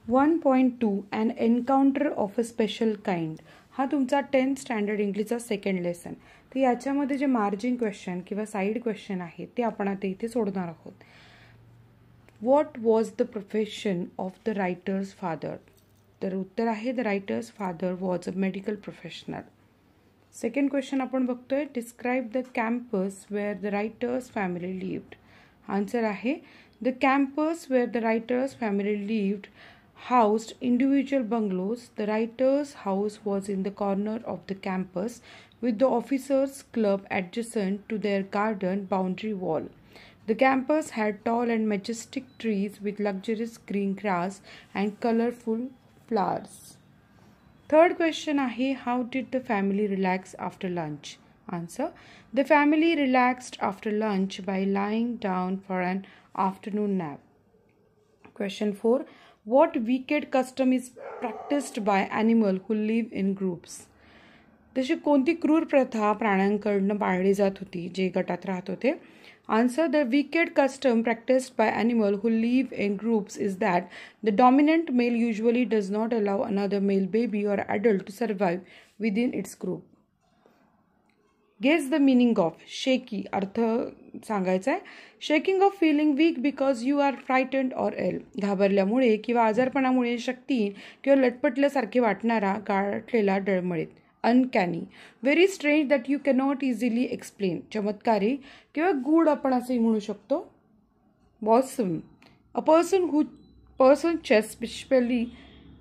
1.2 An encounter of a special kind हा तुमचा 10th standard इंग्लिशचा सेकंड लेसन. तर याच्यामध्ये जे मार्जिन क्वेश्चन किंवा साईड क्वेश्चन आहेत ते आपण आता इथे सोडणार आहोत. What was the profession of the writer's father? तर उत्तर आहे the writer's father was a medical professional. Second question आपण बघतोय, describe the campus where the writer's family lived. Answer आहे the campus where the writer's family lived housed individual bungalows. The writer's house was in the corner of the campus with the officers' club adjacent to their garden boundary wall. The campus had tall and majestic trees with luxurious green grass and colorful flowers. Third question ahe, how did the family relax after lunch? Answer, the family relaxed after lunch by lying down for an afternoon nap. Question 4. What wicked custom is practiced by animal who live in groups? तशी कोणती क्रूर प्रथा प्राण्यांकडून पाळली जात होती जे गटात राहत होते? Answer, the wicked custom practiced by animal who live in groups is that the dominant male usually does not allow another male baby or adult to survive within its group. Guess the meaning of shaky. अर्थ सांगायचा आहे. Shaking of feeling weak because you are frightened or ill. घाबरल्यामुळे किंवा आजारपणामुळे शक्तीहीन किंवा लटपटल्यासारखे वाटणारा गाठलेला डळमळीत. Uncanny, very strange that you cannot easily explain. चमत्कारी किंवा गूढ आपण असंही म्हणू शकतो. Bosom, a person chest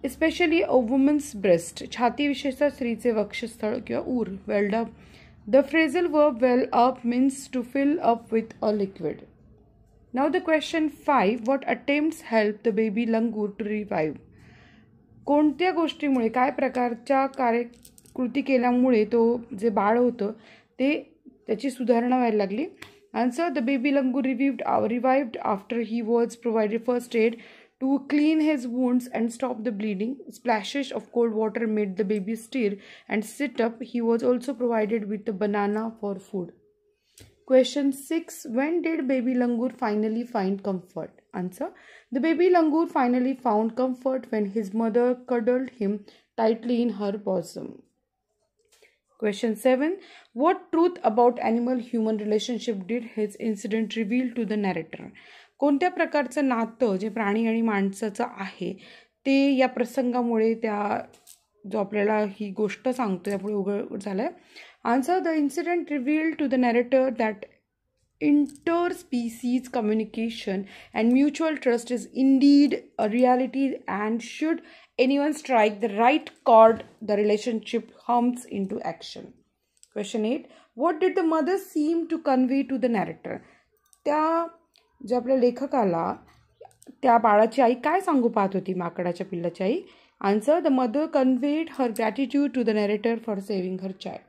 especially a woman's breast. छाती विशेषतः स्त्रीचे वक्षस्थळ किंवा ऊर. Welled up. The phrasal verb well up means to fill up with a liquid. Now the question 5. What attempts help the baby langur to revive? कोणत्या गोष्टीमुळे, काय प्रकारच्या कृती केल्यामुळे तो जे बाळ होतं ते त्याची सुधारणा व्हायला लागली? Answer, the baby langur revived after he was provided first aid to clean his wounds and stop the bleeding. Splashes of cold water made the baby stir and sit up. He was also provided with a banana for food. Question 6. When did baby langur finally find comfort? Answer, the baby langur finally found comfort when his mother cuddled him tightly in her bosom. Question 7. What truth about animal-human relationship did his incident reveal to the narrator? कोणत्या प्रकारचं नातं जे प्राणी आणि माणसाचं आहे ते या प्रसंगामुळे जो आपल्याला ही गोष्ट सांगतो त्यामुळे उघड झालं आहे? Answer, the incident reveal to the narrator that interspecies communication and mutual trust is indeed a reality, and should anyone strike the right chord, the relationship hums into action. Question 8. What did the mother seem to convey to the narrator? जे आपल्या लेखकाला त्या बाळाची आई काय सांगू पाहत होती, माकडाच्या पिल्लाची आई? Answer, the mother conveyed her gratitude to the narrator for saving her child.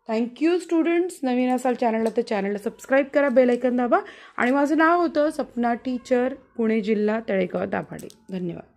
Thank you students. नवीन असाल चॅनलला तर चॅनलला सबस्क्राईब करा, बेल आयकॉन दाबा. आणि माझं नाव होतं सपना टीचर, पुणे जिल्हा, तळेगाव, दाभाडे. धन्यवाद.